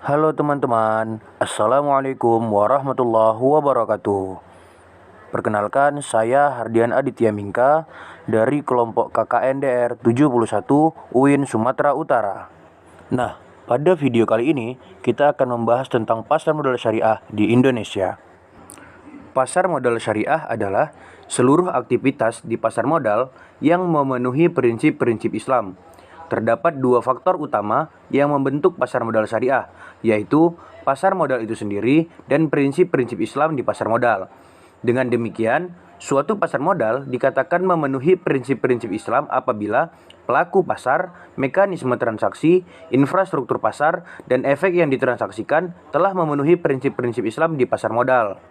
Halo teman-teman, Assalamualaikum warahmatullahi wabarakatuh. Perkenalkan, saya Hardian Aditya Mingka dari kelompok KKNDR 71 UIN Sumatera Utara. Nah, pada video kali ini kita akan membahas tentang pasar modal syariah di Indonesia. Pasar modal syariah adalah seluruh aktivitas di pasar modal yang memenuhi prinsip-prinsip Islam. Terdapat dua faktor utama yang membentuk pasar modal syariah, yaitu pasar modal itu sendiri dan prinsip-prinsip Islam di pasar modal. Dengan demikian, suatu pasar modal dikatakan memenuhi prinsip-prinsip Islam apabila pelaku pasar, mekanisme transaksi, infrastruktur pasar, dan efek yang ditransaksikan telah memenuhi prinsip-prinsip Islam di pasar modal.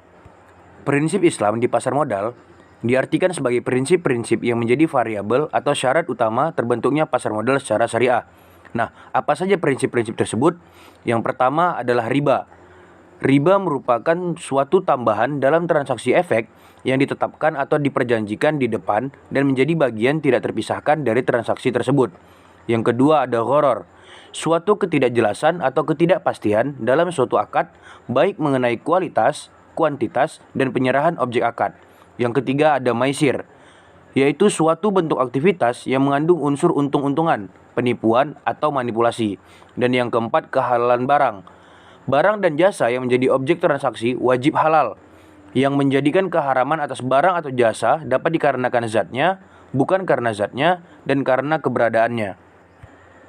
Prinsip Islam di pasar modal diartikan sebagai prinsip-prinsip yang menjadi variabel atau syarat utama terbentuknya pasar modal secara syariah. Nah, apa saja prinsip-prinsip tersebut? Yang pertama adalah riba. Riba merupakan suatu tambahan dalam transaksi efek yang ditetapkan atau diperjanjikan di depan dan menjadi bagian tidak terpisahkan dari transaksi tersebut. Yang kedua ada gharar. Suatu ketidakjelasan atau ketidakpastian dalam suatu akad, baik mengenai kualitas, kuantitas, dan penyerahan objek akad. Yang ketiga ada maisir, yaitu suatu bentuk aktivitas yang mengandung unsur untung-untungan, penipuan, atau manipulasi. Dan yang keempat kehalalan barang. Barang dan jasa yang menjadi objek transaksi wajib halal, yang menjadikan keharaman atas barang atau jasa dapat dikarenakan zatnya, bukan karena zatnya, dan karena keberadaannya.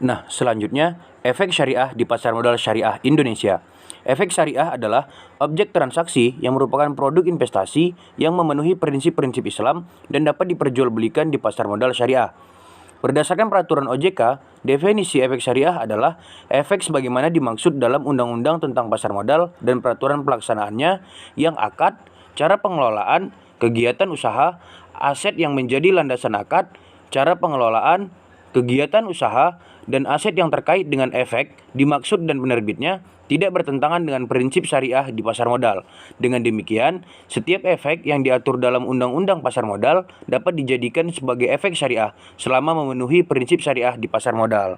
Nah, selanjutnya, efek syariah di pasar modal syariah Indonesia. Efek syariah adalah objek transaksi yang merupakan produk investasi yang memenuhi prinsip-prinsip Islam dan dapat diperjualbelikan di pasar modal syariah. Berdasarkan peraturan OJK, definisi efek syariah adalah efek sebagaimana dimaksud dalam Undang-Undang tentang Pasar Modal dan peraturan pelaksanaannya yang akad, cara pengelolaan, kegiatan usaha, aset yang menjadi landasan akad, cara pengelolaan, kegiatan usaha, dan aset yang terkait dengan efek dimaksud dan penerbitnya tidak bertentangan dengan prinsip syariah di pasar modal. Dengan demikian, setiap efek yang diatur dalam Undang-Undang Pasar Modal dapat dijadikan sebagai efek syariah selama memenuhi prinsip syariah di pasar modal.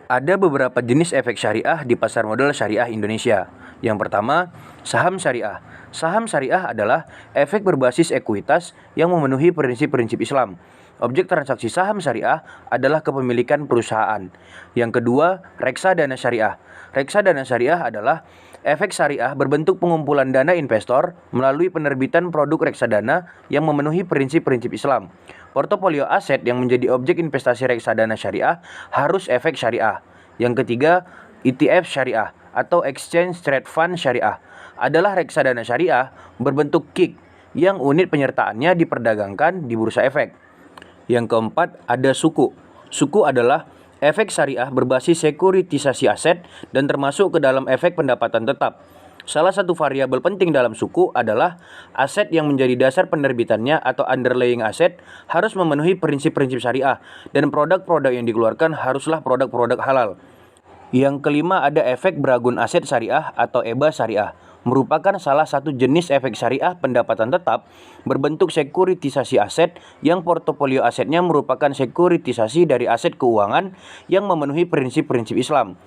Ada beberapa jenis efek syariah di pasar modal syariah Indonesia. Yang pertama, saham syariah. Saham syariah adalah efek berbasis ekuitas yang memenuhi prinsip-prinsip Islam. Objek transaksi saham syariah adalah kepemilikan perusahaan. Yang kedua, reksadana syariah. Reksadana syariah adalah efek syariah berbentuk pengumpulan dana investor melalui penerbitan produk reksadana yang memenuhi prinsip-prinsip Islam. Portofolio aset yang menjadi objek investasi reksadana syariah harus efek syariah. Yang ketiga, ETF syariah atau Exchange Trade Fund syariah adalah reksadana syariah berbentuk KIK yang unit penyertaannya diperdagangkan di bursa efek. Yang keempat ada suku. Suku adalah efek syariah berbasis sekuritisasi aset dan termasuk ke dalam efek pendapatan tetap. Salah satu variabel penting dalam suku adalah aset yang menjadi dasar penerbitannya atau underlying aset harus memenuhi prinsip-prinsip syariah dan produk-produk yang dikeluarkan haruslah produk-produk halal. Yang kelima ada efek beragun aset syariah atau EBA syariah. Merupakan salah satu jenis efek syariah pendapatan tetap berbentuk sekuritisasi aset yang portofolio asetnya merupakan sekuritisasi dari aset keuangan yang memenuhi prinsip-prinsip Islam.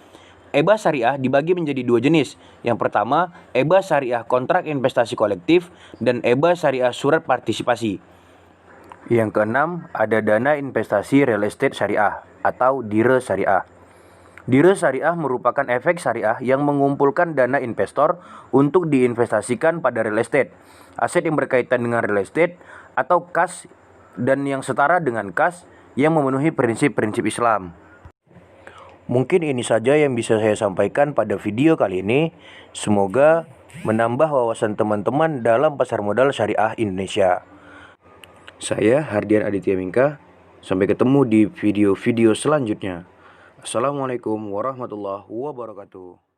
EBA syariah dibagi menjadi dua jenis. Yang pertama, EBA syariah kontrak investasi kolektif dan EBA syariah surat partisipasi. Yang keenam, ada dana investasi real estate syariah atau DIRE syariah. DIRE syariah merupakan efek syariah yang mengumpulkan dana investor untuk diinvestasikan pada real estate, aset yang berkaitan dengan real estate atau kas dan yang setara dengan kas yang memenuhi prinsip-prinsip Islam. Mungkin ini saja yang bisa saya sampaikan pada video kali ini. Semoga menambah wawasan teman-teman dalam pasar modal syariah Indonesia. Saya Hardian Aditya Mingka. Sampai ketemu di video-video selanjutnya. Assalamualaikum warahmatullahi wabarakatuh.